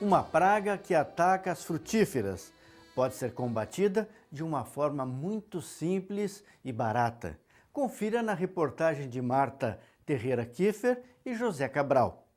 uma praga que ataca as frutíferas. Pode ser combatida de uma forma muito simples e barata. Confira na reportagem de Marta Terreira Kiefer e José Cabral.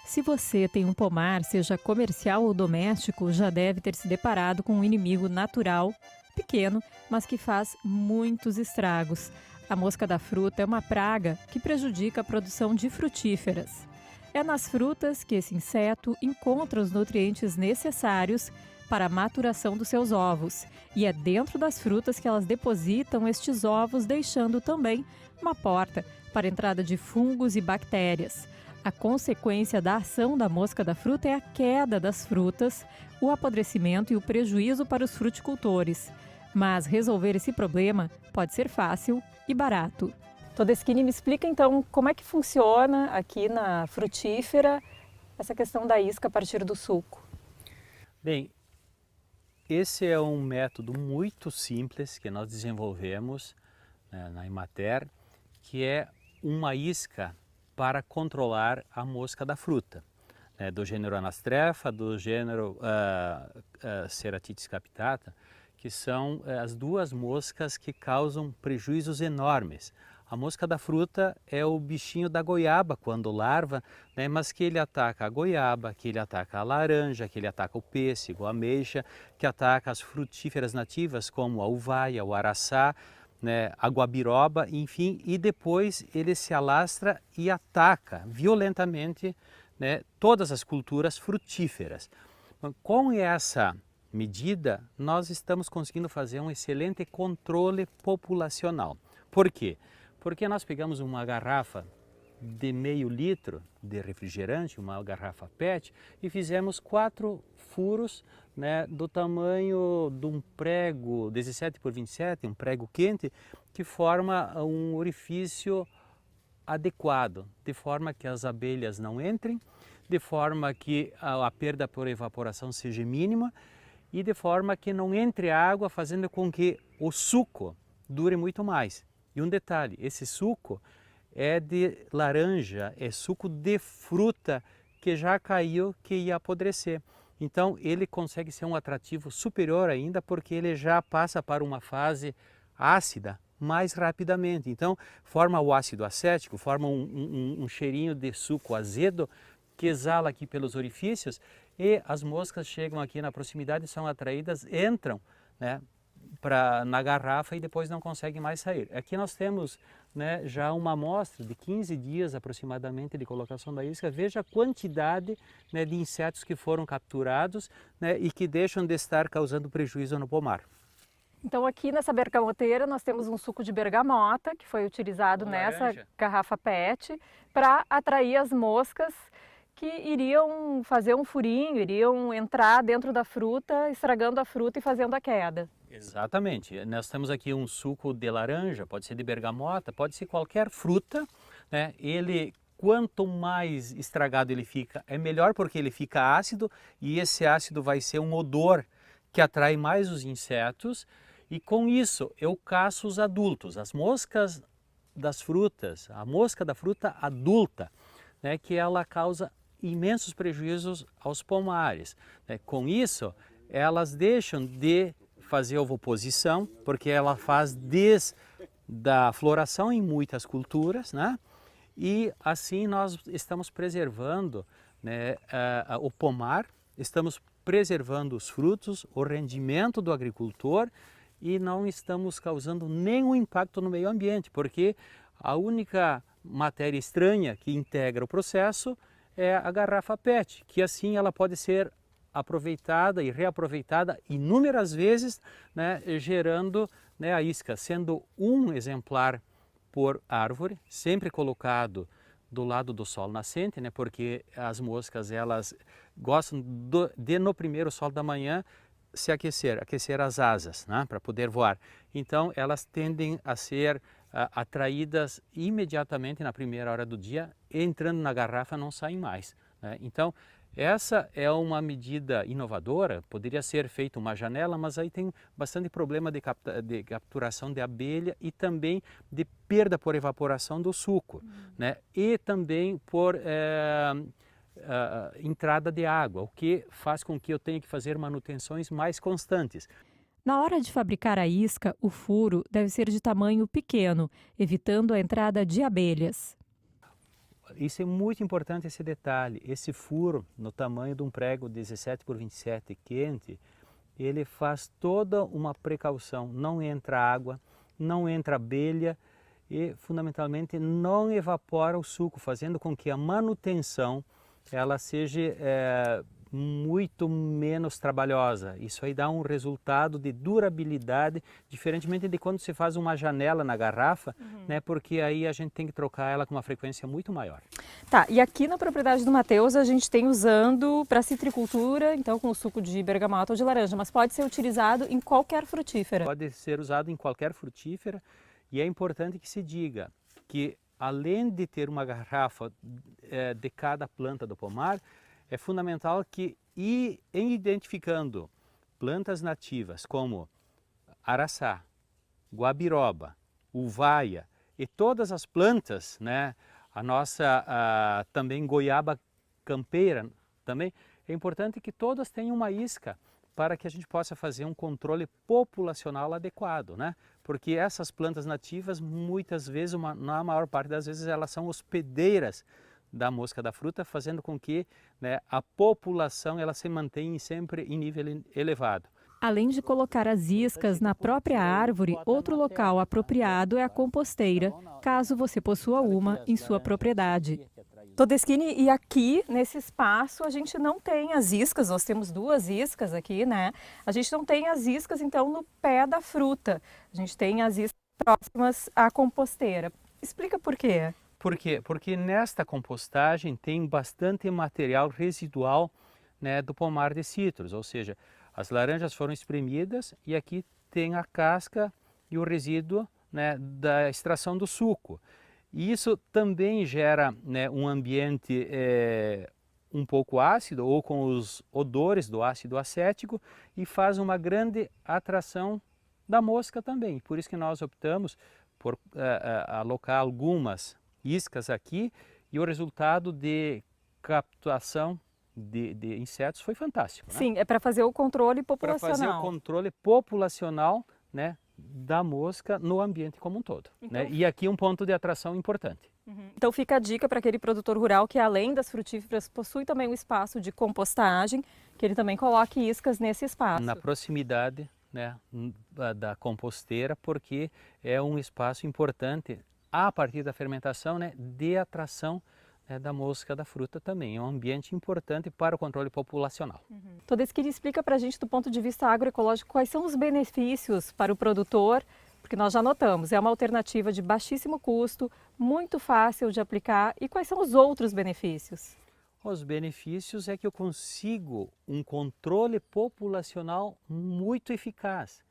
Se você tem um pomar, seja comercial ou doméstico, já deve ter se deparado com um inimigo natural, pequeno, mas que faz muitos estragos. A mosca da fruta é uma praga que prejudica a produção de frutíferas. É nas frutas que esse inseto encontra os nutrientes necessários para a maturação dos seus ovos. E é dentro das frutas que elas depositam estes ovos, deixando também uma porta para a entrada de fungos e bactérias. A consequência da ação da mosca da fruta é a queda das frutas, o apodrecimento e o prejuízo para os fruticultores. Mas resolver esse problema pode ser fácil e barato. Todeschini, me explica então como é que funciona aqui na frutífera essa questão da isca a partir do suco. Bem, esse é um método muito simples que nós desenvolvemos na Emater, que é uma isca para controlar a mosca da fruta, do gênero Anastrefa, do gênero Ceratitis capitata, que são as duas moscas que causam prejuízos enormes. A mosca da fruta é o bichinho da goiaba quando larva, mas que ele ataca a goiaba, que ele ataca a laranja, que ele ataca o pêssego, a ameixa, que ataca as frutíferas nativas como a uvaia, o araçá, a guabiroba, enfim, e depois ele se alastra e ataca violentamente todas as culturas frutíferas. Com essa medida, nós estamos conseguindo fazer um excelente controle populacional. Por quê? Porque nós pegamos uma garrafa de meio litro de refrigerante, uma garrafa PET, e fizemos 4 furos do tamanho de um prego 17 por 27, um prego quente, que forma um orifício adequado, de forma que as abelhas não entrem, de forma que a perda por evaporação seja mínima e de forma que não entre água, fazendo com que o suco dure muito mais. E um detalhe, esse suco é de laranja, é suco de fruta que já caiu, que ia apodrecer. Então ele consegue ser um atrativo superior ainda, porque ele já passa para uma fase ácida mais rapidamente. Então forma o ácido acético, forma um cheirinho de suco azedo que exala aqui pelos orifícios, e as moscas chegam aqui na proximidade, são atraídas, entram na garrafa e depois não conseguem mais sair. Aqui nós temos já uma amostra de 15 dias aproximadamente de colocação da isca. Veja a quantidade de insetos que foram capturados e que deixam de estar causando prejuízo no pomar. Então aqui nessa bergamoteira nós temos um suco de bergamota que foi utilizado nessa garrafa PET para atrair as moscas que iriam fazer um furinho, iriam entrar dentro da fruta, estragando a fruta e fazendo a queda. Exatamente. Nós temos aqui um suco de laranja, pode ser de bergamota, pode ser qualquer fruta. Ele, quanto mais estragado ele fica, é melhor, porque ele fica ácido, e esse ácido vai ser um odor que atrai mais os insetos, e com isso eu caço os adultos, as moscas das frutas, a mosca da fruta adulta, que ela causa imensos prejuízos aos pomares. Com isso, elas deixam de fazer ovoposição, porque ela faz desde a floração em muitas culturas, e assim nós estamos preservando o pomar, estamos preservando os frutos, o rendimento do agricultor, e não estamos causando nenhum impacto no meio ambiente, porque a única matéria estranha que integra o processo é a garrafa PET, que assim ela pode ser aproveitada e reaproveitada inúmeras vezes, gerando a isca, sendo um exemplar por árvore, sempre colocado do lado do sol nascente, porque as moscas elas gostam de no primeiro sol da manhã se aquecer as asas, para poder voar. Então elas tendem a ser atraídas imediatamente na primeira hora do dia, entrando na garrafa não saem mais. Então essa é uma medida inovadora, poderia ser feita uma janela, mas aí tem bastante problema de capturação de abelha e também de perda por evaporação do suco, e também por entrada de água, o que faz com que eu tenha que fazer manutenções mais constantes. Na hora de fabricar a isca, o furo deve ser de tamanho pequeno, evitando a entrada de abelhas. Isso é muito importante, esse detalhe. Esse furo, no tamanho de um prego 17 por 27 quente, ele faz toda uma precaução. Não entra água, não entra abelha e, fundamentalmente, não evapora o suco, fazendo com que a manutenção ela seja muito menos trabalhosa. Isso aí dá um resultado de durabilidade, diferentemente de quando se faz uma janela na garrafa, né, porque aí a gente tem que trocar ela com uma frequência muito maior. Tá, e aqui na propriedade do Matheus a gente tem usando para citricultura, então com o suco de bergamota ou de laranja, mas pode ser utilizado em qualquer frutífera. Pode ser usado em qualquer frutífera e é importante que se diga que além de ter uma garrafa de cada planta do pomar, é fundamental que, em identificando plantas nativas como araçá, guabiroba, uvaia e todas as plantas, né, a nossa também goiaba campeira, também é importante que todas tenham uma isca para que a gente possa fazer um controle populacional adequado, né? Porque essas plantas nativas, muitas vezes, na maior parte das vezes, elas são hospedeiras da mosca da fruta, fazendo com que, né, a população ela se mantenha sempre em nível elevado. Além de colocar as iscas na própria árvore, outro local apropriado é a composteira, caso você possua uma em sua propriedade. Todeschini, e aqui nesse espaço a gente não tem as iscas, nós temos 2 iscas aqui, né? A gente não tem as iscas então no pé da fruta, a gente tem as iscas próximas à composteira. Explica por quê? Por quê? Porque nesta compostagem tem bastante material residual, né, do pomar de citros, ou seja, as laranjas foram espremidas e aqui tem a casca e o resíduo, né, da extração do suco. E isso também gera, né, um ambiente um pouco ácido ou com os odores do ácido acético e faz uma grande atração da mosca também. Por isso que nós optamos por alocar algumas iscas aqui e o resultado de captação de insetos foi fantástico. Né? Sim, é para fazer o controle populacional. Para fazer o controle populacional, né, da mosca no ambiente como um todo. Então, né? E aqui um ponto de atração importante. Então fica a dica para aquele produtor rural que, além das frutíferas, possui também um espaço de compostagem, que ele também coloque iscas nesse espaço. Na proximidade, né, da composteira, porque é um espaço importante a partir da fermentação, né, de atração, né, da mosca da fruta também. É um ambiente importante para o controle populacional. Todeschini, explica para a gente, do ponto de vista agroecológico, quais são os benefícios para o produtor, porque nós já notamos, é uma alternativa de baixíssimo custo, muito fácil de aplicar, e quais são os outros benefícios? Os benefícios é que eu consigo um controle populacional muito eficaz.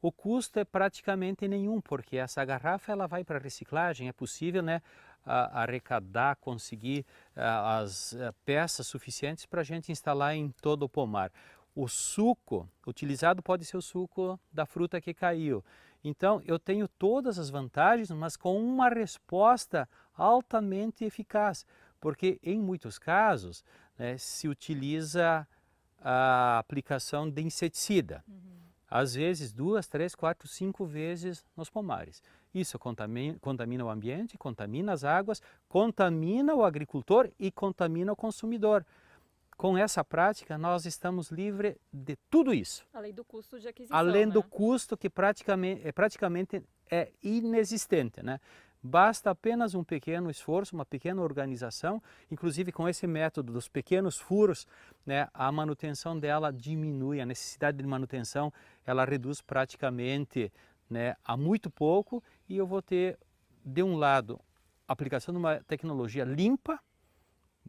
O custo é praticamente nenhum, porque essa garrafa ela vai para reciclagem, é possível, né, arrecadar, conseguir as peças suficientes para a gente instalar em todo o pomar. O suco utilizado pode ser o suco da fruta que caiu. Então eu tenho todas as vantagens, mas com uma resposta altamente eficaz, porque em muitos casos, né, se utiliza a aplicação de inseticida. Às vezes 2, 3, 4, 5 vezes nos pomares. Isso contamina o ambiente, contamina as águas, contamina o agricultor e contamina o consumidor. Com essa prática, nós estamos livres de tudo isso. Além do custo de aquisição, além do né? custo que praticamente é inexistente, né? Basta apenas um pequeno esforço, uma pequena organização, inclusive com esse método dos pequenos furos, né, a manutenção dela diminui, a necessidade de manutenção ela reduz praticamente, né, a muito pouco, e eu vou ter, de um lado, a aplicação de uma tecnologia limpa,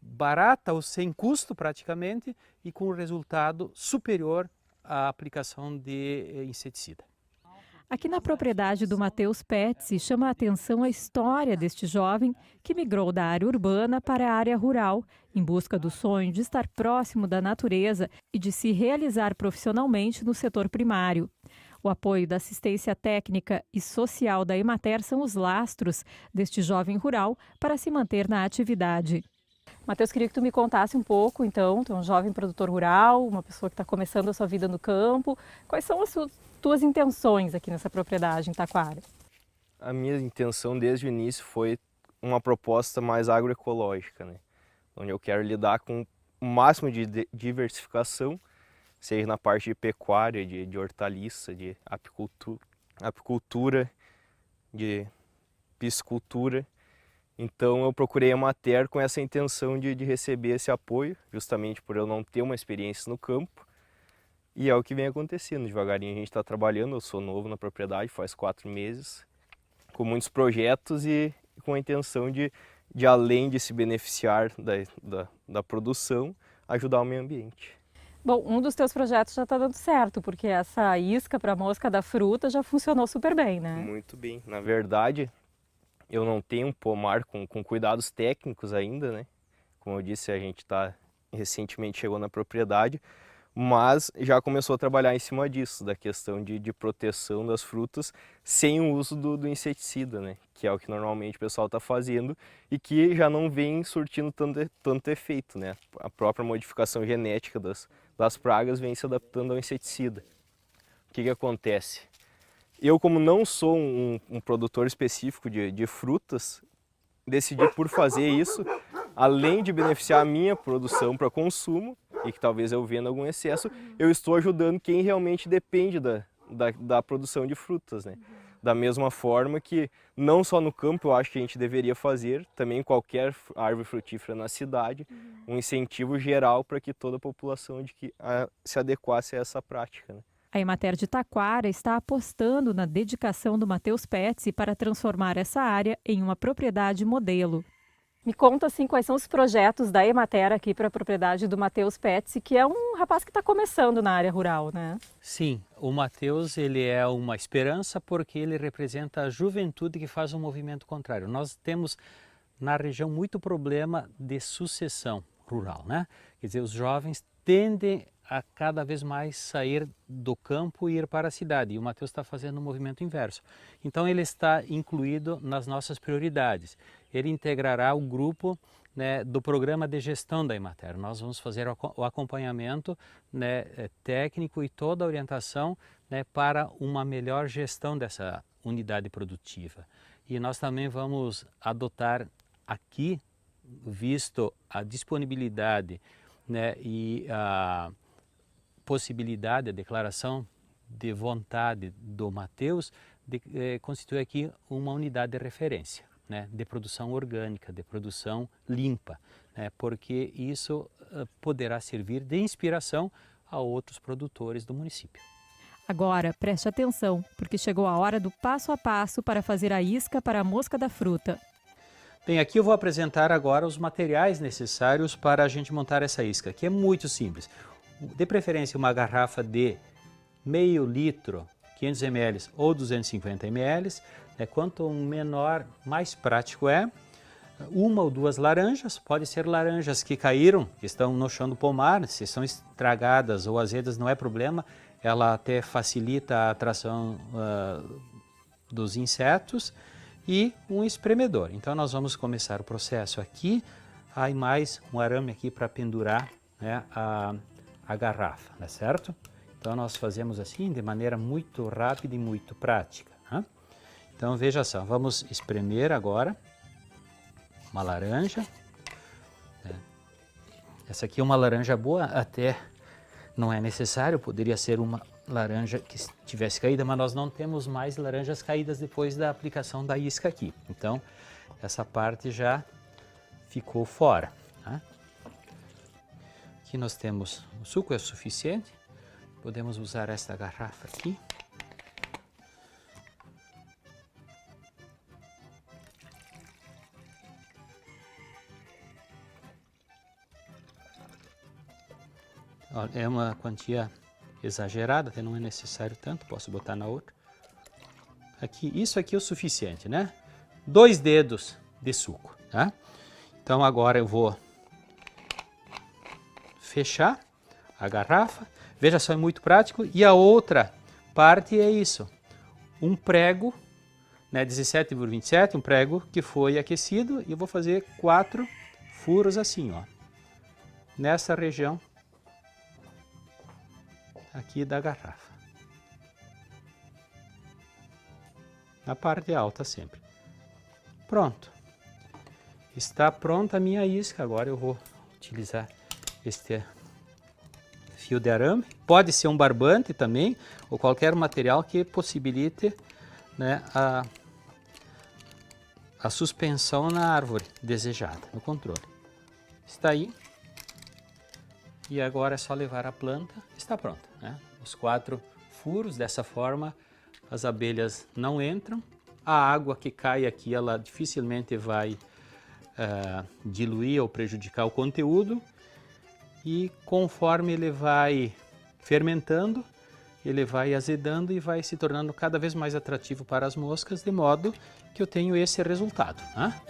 barata ou sem custo praticamente, e com um resultado superior à aplicação de inseticida. Aqui na propriedade do Matheus Petzi, chama a atenção a história deste jovem que migrou da área urbana para a área rural, em busca do sonho de estar próximo da natureza e de se realizar profissionalmente no setor primário. O apoio da assistência técnica e social da Emater são os lastros deste jovem rural para se manter na atividade. Matheus, queria que tu me contasse um pouco, então, tu é um jovem produtor rural, uma pessoa que está começando a sua vida no campo. Quais são as tuas intenções aqui nessa propriedade em Taquara? A minha intenção desde o início foi uma proposta mais agroecológica, né? Onde eu quero lidar com o máximo de diversificação, seja na parte de pecuária, de hortaliça, de apicultura, de piscicultura. Então eu procurei a Emater com essa intenção de receber esse apoio, justamente por eu não ter uma experiência no campo. E é o que vem acontecendo, devagarinho a gente está trabalhando, eu sou novo na propriedade, faz 4 meses, com muitos projetos e com a intenção de além de se beneficiar da produção, ajudar o meio ambiente. Bom, um dos teus projetos já está dando certo, porque essa isca para mosca da fruta já funcionou super bem, né? Muito bem. Na verdade, eu não tenho um pomar com cuidados técnicos ainda, né? Como eu disse, a gente recentemente chegou na propriedade, mas já começou a trabalhar em cima disso, da questão de proteção das frutas sem o uso do inseticida, né? Que é o que normalmente o pessoal está fazendo e que já não vem surtindo tanto efeito, né? A própria modificação genética das pragas vem se adaptando ao inseticida. O que acontece? Eu, como não sou um produtor específico de frutas, decidi por fazer isso, além de beneficiar a minha produção para consumo, e que talvez eu venda algum excesso, eu estou ajudando quem realmente depende da produção de frutas, né? Da mesma forma que, não só no campo, eu acho que a gente deveria fazer, também qualquer árvore frutífera na cidade, um incentivo geral para que toda a população se adequasse a essa prática, né? A Emater de Taquara está apostando na dedicação do Matheus Petzi para transformar essa área em uma propriedade modelo. Me conta, assim, quais são os projetos da Emater aqui para a propriedade do Matheus Petzi, que é um rapaz que está começando na área rural, né? Sim, o Matheus, ele é uma esperança porque ele representa a juventude que faz um movimento contrário. Nós temos na região muito problema de sucessão rural, né? Quer dizer, os jovens tendem a cada vez mais sair do campo e ir para a cidade. E o Matheus está fazendo um movimento inverso. Então ele está incluído nas nossas prioridades. Ele integrará o grupo, né, do programa de gestão da Emater. Nós vamos fazer o acompanhamento, né, técnico e toda a orientação, né, para uma melhor gestão dessa unidade produtiva. E nós também vamos adotar aqui, visto a disponibilidade, né, e a possibilidade, a declaração de vontade do Matheus de constituir aqui uma unidade de referência, né, de produção orgânica, de produção limpa, né, porque isso poderá servir de inspiração a outros produtores do município. Agora, preste atenção, porque chegou a hora do passo a passo para fazer a isca para a mosca da fruta. Bem, aqui eu vou apresentar agora os materiais necessários para a gente montar essa isca, que é muito simples. De preferência uma garrafa de meio litro, 500 ml ou 250 ml, né? Quanto menor, mais prático é. Uma ou duas laranjas, pode ser laranjas que caíram, que estão no chão do pomar, se são estragadas ou azedas não é problema, ela até facilita a atração dos insetos, e um espremedor. Então nós vamos começar o processo aqui, aí mais um arame aqui para pendurar, né, a garrafa, né, certo? Então nós fazemos assim de maneira muito rápida e muito prática, né? Então veja só, vamos espremer agora uma laranja, né? Essa aqui é uma laranja boa, até não é necessário, poderia ser uma laranja que tivesse caída, mas nós não temos mais laranjas caídas depois da aplicação da isca aqui. Então essa parte já ficou fora, tá? Aqui nós temos, o suco é suficiente, podemos usar esta garrafa aqui. É uma quantia exagerada, até não é necessário tanto, posso botar na outra. Aqui, isso aqui é o suficiente, né? 2 dedos de suco, tá? Então agora eu vou fechar a garrafa. Veja só, é muito prático. E a outra parte é isso. Um prego, né, 17 por 27, um prego que foi aquecido. E eu vou fazer 4 furos assim, ó, nessa região aqui da garrafa, na parte alta sempre. Pronto, está pronta a minha isca. Agora eu vou utilizar este fio de arame, pode ser um barbante também, ou qualquer material que possibilite, né, a suspensão na árvore desejada, no controle. Está aí, e agora é só levar a planta, está pronta, né? Os 4 furos, dessa forma as abelhas não entram, a água que cai aqui ela dificilmente vai diluir ou prejudicar o conteúdo, e conforme ele vai fermentando, ele vai azedando e vai se tornando cada vez mais atrativo para as moscas, de modo que eu tenho esse resultado, né?